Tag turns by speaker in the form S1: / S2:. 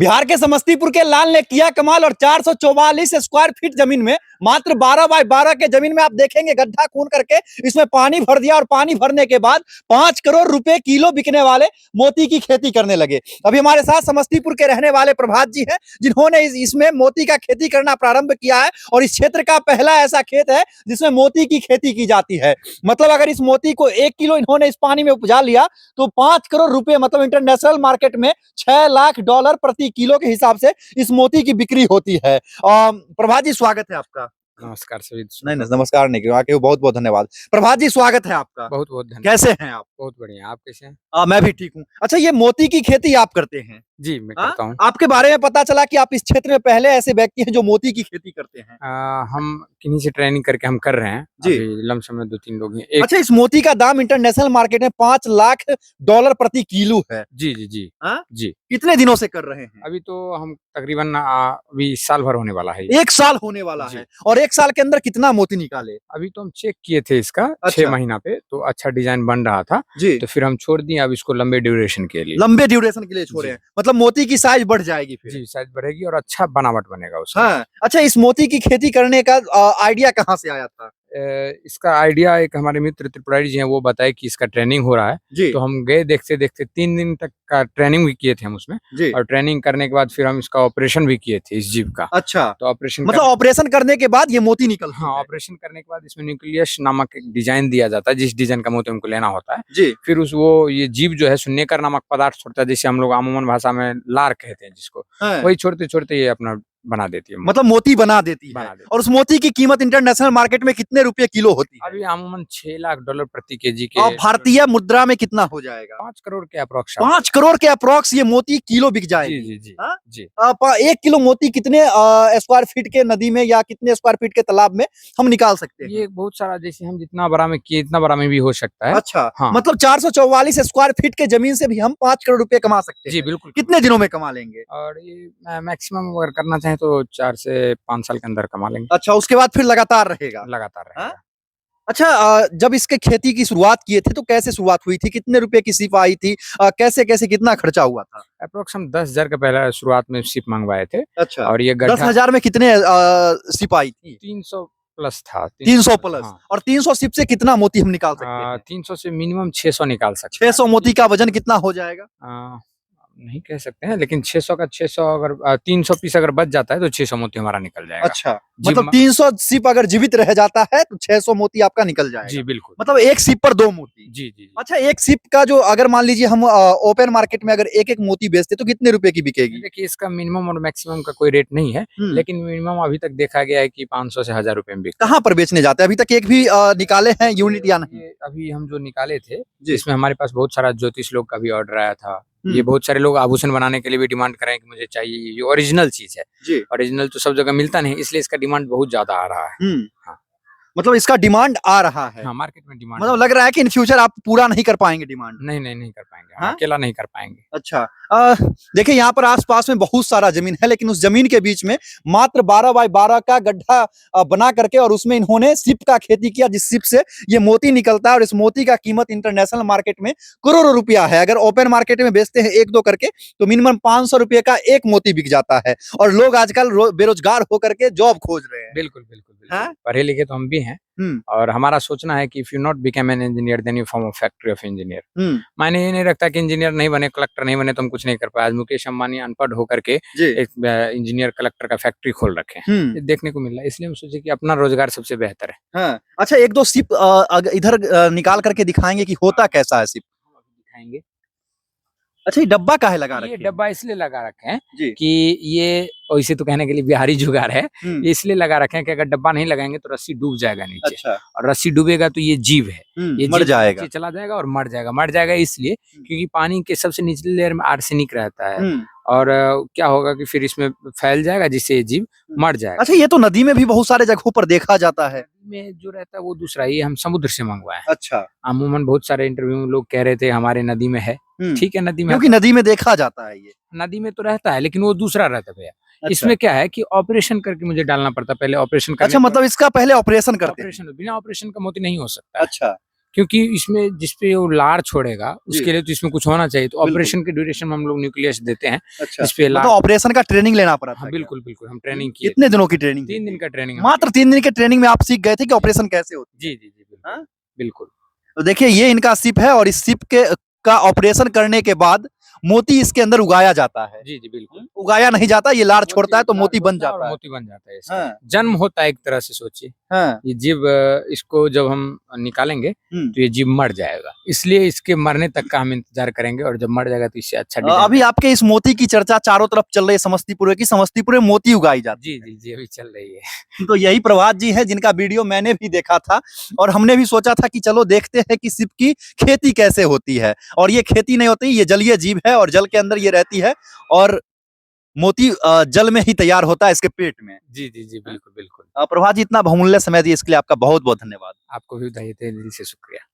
S1: बिहार के समस्तीपुर के लाल ने किया कमाल और 444 स्क्वायर फीट जमीन में मात्र 12 बाय 12 के जमीन में आप देखेंगे गड्ढा खून करके इसमें पानी भर दिया और पानी भरने के बाद 5 करोड़ रुपए किलो बिकने वाले मोती की खेती करने लगे। अभी हमारे साथ समस्तीपुर के रहने वाले प्रभात जी हैं जिन्होंने इसमें मोती का खेती करना प्रारंभ किया है और इस क्षेत्र का पहला ऐसा खेत है जिसमें मोती की खेती की जाती है। मतलब अगर इस मोती को 1 किलो इन्होंने इस पानी में उपजा लिया तो 5 करोड़ रुपए मतलब इंटरनेशनल मार्केट में $6 लाख प्रति किलो के हिसाब से इस मोती की बिक्री होती है। प्रभात जी स्वागत है आपका।
S2: नमस्कार सभी।
S1: नहीं नमस्कार नहीं क्यों आके बहुत बहुत धन्यवाद। प्रभात जी स्वागत है आपका।
S2: बहुत बहुत धन्यवाद।
S1: कैसे हैं आप?
S2: बहुत बढ़िया। आप कैसे हैं?
S1: मैं भी ठीक हूँ। अच्छा ये मोती की खेती आप करते हैं?
S2: जी मैं करता हूँ।
S1: आपके बारे में पता चला कि आप इस क्षेत्र में पहले ऐसे व्यक्ति हैं जो मोती की खेती करते हैं।
S2: हम किन्हीं से ट्रेनिंग करके हम कर रहे हैं
S1: जी।
S2: अभी लमसम में 2-3 लोग हैं।
S1: अच्छा इस मोती का दाम इंटरनेशनल मार्केट में $5 लाख प्रति किलो है।
S2: जी जी जी जी।
S1: कितने दिनों से कर रहे हैं?
S2: अभी तो हम तकरीबन अभी साल भर होने वाला है।
S1: 1 साल होने वाला है और 1 साल के अंदर कितना मोती निकाले?
S2: अभी तो हम चेक किए थे इसका 6 महीना पे तो अच्छा डिजाइन बन रहा था
S1: जी।
S2: तो फिर हम छोड़ दिए अब इसको लंबे ड्यूरेशन के लिए।
S1: लंबे ड्यूरेशन के लिए छोड़े हैं मतलब मोती की साइज बढ़ जाएगी फिर।
S2: जी साइज बढ़ेगी और अच्छा बनावट बनेगा उसका।
S1: हाँ। अच्छा इस मोती की खेती करने का आइडिया कहाँ से आया था?
S2: इसका आइडिया एक हमारे मित्र त्रिपुरारी जी हैं वो बताए कि इसका ट्रेनिंग हो रहा है
S1: जी।
S2: तो हम गए देखते देखते 3 दिन तक का ट्रेनिंग भी किए थे हम उसमें
S1: जी।
S2: और ट्रेनिंग करने के बाद फिर हम इसका ऑपरेशन भी किए थे इस जीव का।
S1: अच्छा
S2: तो ऑपरेशन
S1: मतलब ऑपरेशन करने के बाद ये मोती निकल।
S2: हाँ ऑपरेशन करने के बाद इसमें न्यूक्लियस नामक एक डिजाइन दिया जाता है जिस डिजाइन का मोती हमको लेना होता है
S1: जी।
S2: फिर उस वो ये जीव जो है सुन्नेकर नामक पदार्थ छोड़ता है जिसे हम लोग अमूमन भाषा में लार कहते हैं जिसको वही छोड़ते छोड़ते ये अपना बना देती है
S1: मतलब मोती बना देती है। और उस मोती की कीमत इंटरनेशनल मार्केट में कितने रुपए किलो होती है?
S2: अभी अमूमन $6 लाख प्रति केजी के।
S1: और भारतीय मुद्रा में कितना हो जाएगा?
S2: 5 करोड़ के अप्रोक्स।
S1: 5 करोड़ के अप्रोक्स ये मोती किलो बिक जाएगी।
S2: जी जी जी।
S1: 1 किलो मोती कितने स्क्वायर फीट के नदी में या कितने स्क्वायर फीट के तालाब में हम निकाल सकते हैं?
S2: ये बहुत सारा जैसे हम जितना बड़ा में किए इतना बड़ा में भी हो सकता है।
S1: अच्छा हाँ। मतलब 444 स्क्वायर फीट के जमीन से भी हम 5 करोड़ रुपए कमा सकते हैं।
S2: जी बिल्कुल।
S1: कितने दिनों में कमा लेंगे?
S2: और ये मैक्सिमम अगर करना चाहे तो 4 से 5 साल के अंदर कमा लेंगे।
S1: अच्छा उसके बाद फिर लगातार रहेगा?
S2: लगातार रहेगा।
S1: अच्छा जब इसके खेती की शुरुआत किए थे तो कैसे शुरुआत हुई थी? कितने रुपए की सिप आई थी? कैसे कैसे कितना खर्चा हुआ था?
S2: अप्रोक्स हम 10,000 का पहला शुरुआत में सिप मंगवाए थे।
S1: अच्छा
S2: और ये
S1: 10,000 में कितने सिप आई थी?
S2: 300 प्लस था।
S1: 300 प्लस। हाँ। और 300 सिप से कितना मोती हम निकाल सकते हैं?
S2: 300 से मिनिमम 600 निकाल सकते हैं।
S1: 600 मोती का वजन कितना हो जाएगा?
S2: नहीं कह सकते हैं लेकिन 600 का 600 अगर 300 पीस अगर बच जाता है तो 600 मोती हमारा निकल जाएगा।
S1: अच्छा मतलब 300 सिप अगर जीवित रह जाता है तो 600 मोती आपका निकल जाएगा।
S2: जी बिल्कुल।
S1: मतलब 1 सिप पर 2 मोती।
S2: जी जी।
S1: अच्छा 1 सिप का जो अगर मान लीजिए हम ओपन मार्केट में अगर एक एक मोती बेचते तो कितने रुपए की बिकेगी?
S2: देखिए इसका मिनिमम और मैक्सिमम का कोई रेट नहीं है लेकिन मिनिमम अभी तक देखा गया है कि 500 से 1000 रुपए में बिकता है।
S1: कहाँ पर बेचने जाते हैं? अभी तक एक भी निकाले हैं यूनिट या नहीं?
S2: अभी हम जो निकाले थे इसमें हमारे पास बहुत सारा ज्योतिष लोग का भी ऑर्डर आया था। ये बहुत सारे लोग आभूषण बनाने के लिए भी डिमांड कर रहे हैं कि मुझे चाहिए ये ओरिजिनल चीज है। जी। ओरिजिनल तो सब जगह मिलता नहीं इसलिए इसका डिमांड बहुत ज्यादा आ रहा है। हाँ।
S1: मतलब इसका डिमांड आ रहा है।
S2: हाँ मार्केट में डिमांड
S1: मतलब लग रहा है कि इन फ्यूचर आप पूरा नहीं कर पाएंगे डिमांड?
S2: नहीं कर पाएंगे। अकेला नहीं कर पाएंगे।
S1: अच्छा देखिए यहाँ पर आसपास में बहुत सारा जमीन है लेकिन उस जमीन के बीच में मात्र 12 बाय 12 का गड्ढा बना करके और उसमें इन्होंने सिप का खेती किया जिस सिप से ये मोती निकलता है और इस मोती का कीमत इंटरनेशनल मार्केट में करोड़ों रुपया है। अगर ओपन मार्केट में बेचते हैं 1-2 करके तो मिनिमम 500 रुपये का एक मोती बिक जाता है और लोग आजकल बेरोजगार होकर के जॉब खोज रहे हैं।
S2: बिल्कुल बिल्कुल पढ़े लिखे तो हम भी हैं और हमारा सोचना है कि if you not become an engineer then you form a factory of engineer. मायने ये नहीं रखता कि इंजीनियर नहीं बने कलेक्टर नहीं बने तो हम कुछ नहीं कर पाए। आज मुकेश अंबानी अनपढ़ होकर के एक इंजीनियर कलेक्टर का फैक्ट्री खोल रखे हैं। ये देखने को मिल रहा है इसलिए हम सोचे कि अपना रोजगार सबसे बेहतर है।
S1: हाँ। अच्छा 1-2 सिप इधर निकाल करके दिखाएंगे कि होता कैसा है सिप?
S2: दिखाएंगे।
S1: अच्छा ये डब्बा काहे लगा रखे?
S2: ये डब्बा इसलिए लगा रखे हैं कि ये वैसे तो कहने के लिए बिहारी जुगाड़ है। ये इसलिए लगा रखे हैं कि अगर डब्बा नहीं लगाएंगे तो रस्सी डूब जाएगा नीचे। अच्छा। और रस्सी डूबेगा तो ये जीव है ये
S1: मर जाएगा।
S2: चला जाएगा और मर जाएगा इसलिए क्योंकि पानी के सबसे निचले लेयर में आर्सेनिक रहता है और क्या होगा कि फिर इसमें फैल जाएगा जिससे ये जीव मर जाएगा।
S1: अच्छा ये तो नदी में भी बहुत सारे जगहों पर देखा जाता है।
S2: में जो रहता है वो दूसरा ये हम समुद्र से मंगवाए।
S1: अच्छा।
S2: अमूमन बहुत सारे इंटरव्यू में लोग कह रहे थे हमारे नदी में है। ठीक है नदी में
S1: क्योंकि नदी में देखा जाता है ये।
S2: नदी में तो रहता है लेकिन वो दूसरा रहता है भैया। अच्छा। इसमें क्या है कि ऑपरेशन करके मुझे डालना पड़ता पहले ऑपरेशन।
S1: अच्छा मतलब इसका पहले ऑपरेशन करते हैं?
S2: बिना ऑपरेशन का मोती नहीं हो सकता।
S1: अच्छा
S2: क्योंकि इसमें जिसपे वो लार छोड़ेगा
S1: जी।
S2: उसके लिए तो इसमें कुछ होना चाहिए। तो
S1: बिल्कुल।
S2: ऑपरेशन के ड्यूरेशन में हम लोग न्यूक्लियस देते हैं
S1: अच्छा,
S2: जिसपे लार।
S1: मतलब ऑपरेशन का ट्रेनिंग लेना पड़ा था
S2: हाँ
S1: क्या?
S2: बिल्कुल बिल्कुल, हम ट्रेनिंग किए
S1: कितने दिनों की ट्रेनिंग?
S2: 3 दिन का ट्रेनिंग
S1: मात्र 3 दिन के ट्रेनिंग में आप सीख गए थे कि ऑपरेशन कैसे होता
S2: जी जी जी बिल्कुल।
S1: हाँ?
S2: बिल्कुल।
S1: तो देखिए ये इनका शिप है और इस शिप के का ऑपरेशन करने के बाद मोती इसके अंदर उगाया जाता है।
S2: जी जी बिल्कुल।
S1: उगाया नहीं जाता, ये लार छोड़ता है तो
S2: लार
S1: मोती बन
S2: छोड़ता है और
S1: जाता है।
S2: मोती बन जाता है इसका।
S1: हाँ।
S2: जन्म होता है एक तरह से, सोचिए
S1: हाँ।
S2: ये जीव इसको जब हम निकालेंगे तो ये जीव मर जाएगा, इसलिए इसके मरने तक का हम इंतजार करेंगे और जब मर जाएगा तो इससे अच्छा डिजाइन।
S1: अभी आपके इस मोती की चर्चा चारों तरफ चल रही है समस्तीपुर में कि समस्तीपुर में मोती उगाई जाती
S2: जी जी जी अभी चल रही है।
S1: है। तो यही प्रभात जी है जिनका वीडियो मैंने भी देखा था और हमने भी सोचा था कि चलो देखते हैं कि शिप की खेती कैसे होती है। और ये खेती नहीं होती, ये जलीय जीव है और जल के अंदर ये रहती है और मोती जल में ही तैयार होता है इसके पेट में।
S2: जी जी जी बिल्कुल बिल्कुल।
S1: प्रभात जी इतना बहुमूल्य समय दिए इसके लिए आपका बहुत बहुत धन्यवाद।
S2: आपको भी दिल से शुक्रिया।